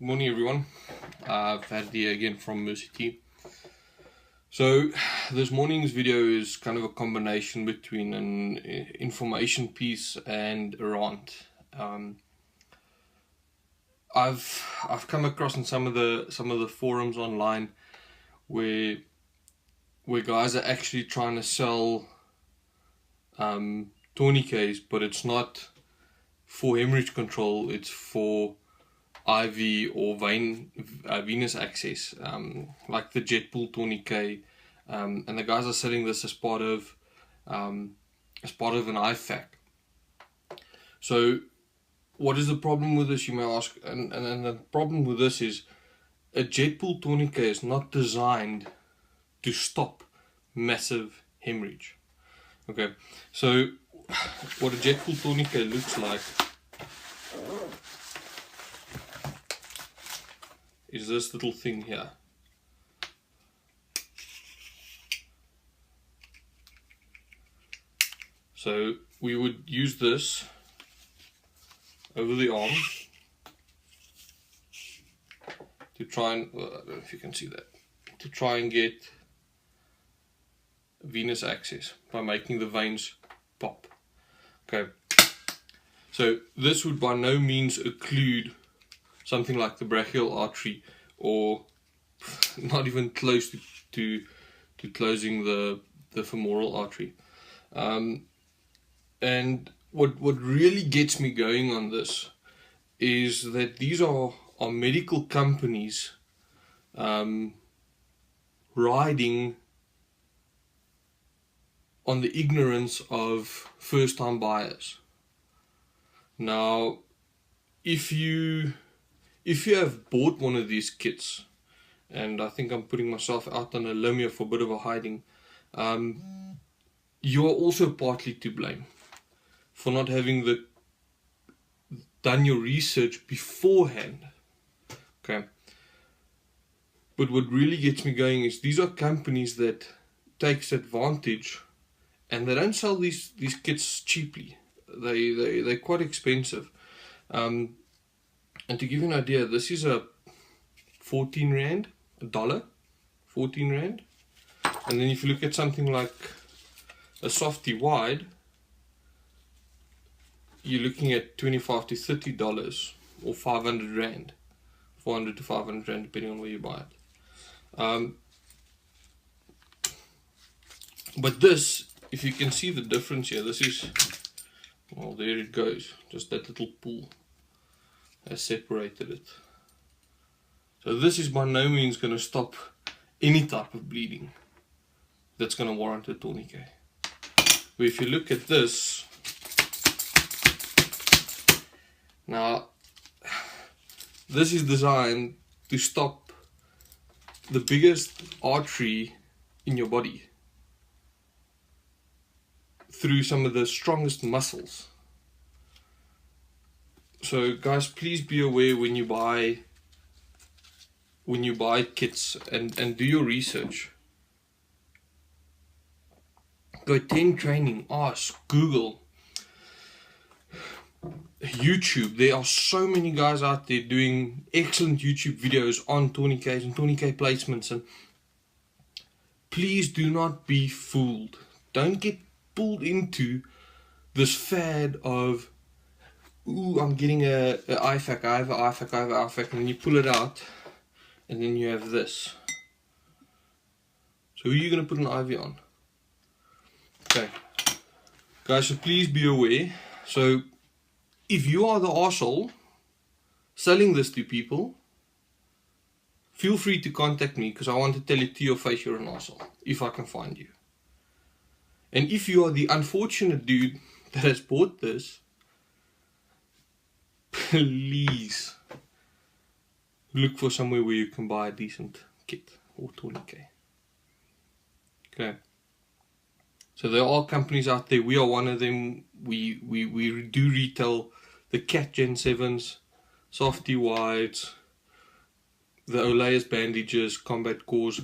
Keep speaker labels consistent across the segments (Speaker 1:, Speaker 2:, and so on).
Speaker 1: Good morning, everyone. I've had the again from Mercy Tea. So this morning's video is kind of a combination between an information piece and a rant. I've come across in some of the forums online where guys are actually trying to sell tourniquets, but it's not for hemorrhage control, it's for IV or venous access, like the jet pool tourniquet, and the guys are selling this as part of an IFAC. So what is the problem with this, you may ask? And the problem with this is a jet pool tourniquet is not designed to stop massive hemorrhage. Okay, so what a jet pool tourniquet looks like is this little thing here. So we would use this over the arm to try and, well, I don't know if you can see that, to try and get venous access by making the veins pop. Okay, so this would by no means occlude something like the brachial artery, or not even close to closing the femoral artery. And what really gets me going on this is that these are medical companies riding on the ignorance of first-time buyers. Now, if you have bought one of these kits, and I think I'm putting myself out on a limb here for a bit of a hiding, you are also partly to blame for not having done your research beforehand. Okay, but what really gets me going is these are companies that takes advantage, and they don't sell these kits cheaply. They're quite expensive. And to give you an idea, this is a 14 Rand, $1, 14 Rand. And then if you look at something like a softy wide, you're looking at $25 to $30 or 500 Rand, 400 to 500 Rand, depending on where you buy it. But this, if you can see the difference here, this is, well, there it goes, just that little pool has separated it. So this is by no means going to stop any type of bleeding that's going to warrant a tourniquet. But if you look at this, now this is designed to stop the biggest artery in your body through some of the strongest muscles. So guys, please be aware when you buy kits, and do your research. Go attend training, ask, Google, YouTube. There are so many guys out there doing excellent YouTube videos on tourniquets and tourniquet placements, and please do not be fooled. Don't get pulled into this fad of, ooh, I'm getting a IFAC, I have an IFAC, I have an IFAC, and then you pull it out, and then you have this. So who are you going to put an IV on? Okay, guys, so please be aware. So if you are the arsehole selling this to people, feel free to contact me, because I want to tell you to your face you're an arsehole, if I can find you. And if you are the unfortunate dude that has bought this, please look for somewhere where you can buy a decent kit or tourniquet. Okay. So there are companies out there. We are one of them. We do retail the Cat Gen 7s, Softy Wides, the Olaus bandages, Combat Cores.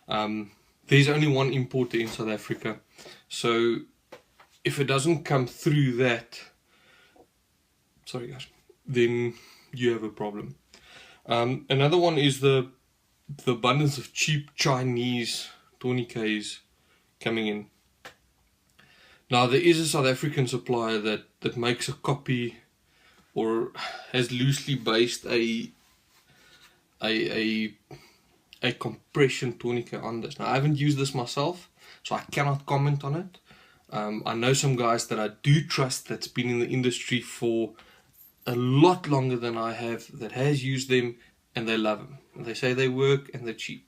Speaker 1: There's only one importer in South Africa. So if it doesn't come through that, sorry guys, then you have a problem. Another one is the abundance of cheap Chinese tourniquets coming in. Now there is a South African supplier that makes a copy or has loosely based a compression tourniquet on this. Now I haven't used this myself, so I cannot comment on it. I know some guys that I do trust that's been in the industry for a lot longer than I have, that has used them, and they love them. They say they work and they're cheap.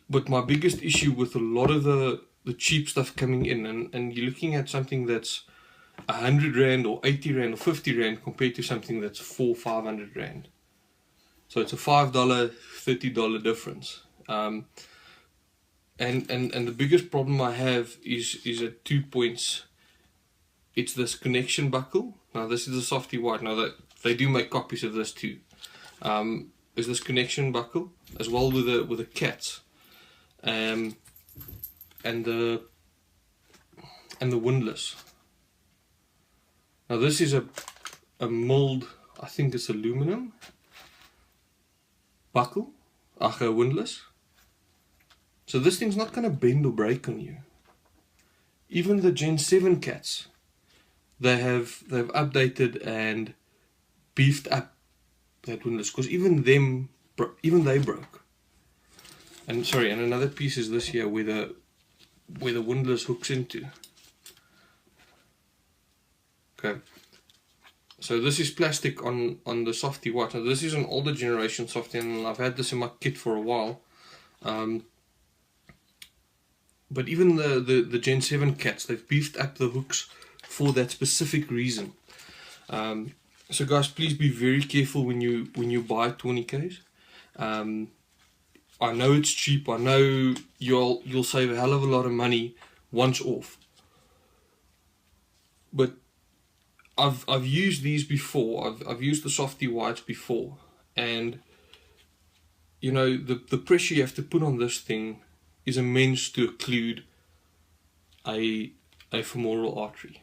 Speaker 1: But my biggest issue with a lot of the cheap stuff coming in, and you're looking at something that's 100 Rand or 80 Rand or 50 Rand compared to something that's 400-500 Rand. So it's a $5, $30 difference. And the biggest problem I have is at 2 points. It's this connection buckle. Now this is a softy white. Now they do make copies of this too. Is this connection buckle as well with the cats, and the windlass. Now this is a milled, I think it's aluminum buckle, a windlass. So this thing's not going to bend or break on you. Even the Gen 7 cats, they've updated and beefed up that windlass, because even they broke. And sorry, and another piece is this here where the windlass hooks into. Okay, so this is plastic on the softy white. Now this is an older generation softy, and I've had this in my kit for a while. But even the Gen 7 cats, they've beefed up the hooks for that specific reason. So guys, please be very careful when you buy tourniquets. I know it's cheap. I know you'll save a hell of a lot of money once off. But I've used these before. I've used the softy whites before, and you know the pressure you have to put on this thing is immense to occlude a femoral artery.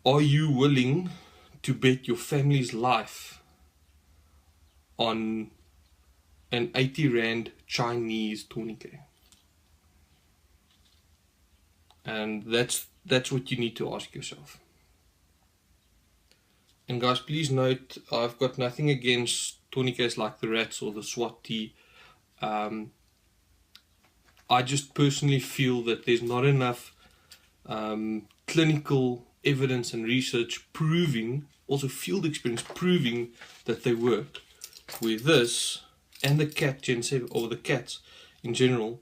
Speaker 1: Are you willing to bet your family's life on an 80 Rand Chinese tourniquet? And that's what you need to ask yourself. And guys, please note, I've got nothing against tourniquets like the Rats or the SWAT T. I just personally feel that there's not enough clinical evidence and research proving, also field experience proving that they work. With this and the cat Gen 7, or the cats in general,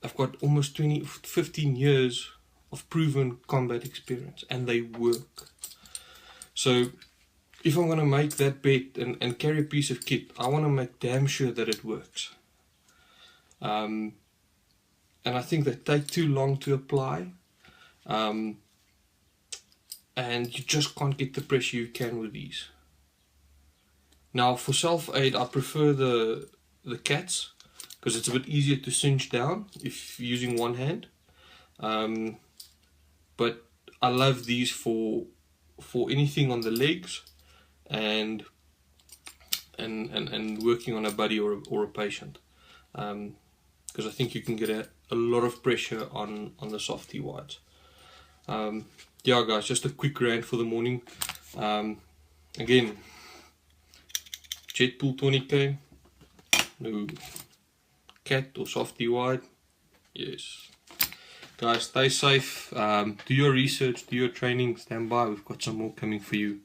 Speaker 1: I've got almost 15 years of proven combat experience, and they work. So if I'm going to make that bet and carry a piece of kit, I want to make damn sure that it works. And I think they take too long to apply, and you just can't get the pressure you can with these. Now for self-aid, I prefer the cats, because it's a bit easier to cinch down if you're using one hand. But I love these for anything on the legs and working on a buddy or a patient, because I think you can get a lot of pressure on the softy whites. Yeah guys, just a quick rant for the morning. Again, jet pull tourniquet, no. Cat or softy white, yes. Guys, stay safe, do your research, do your training, stand by, we've got some more coming for you.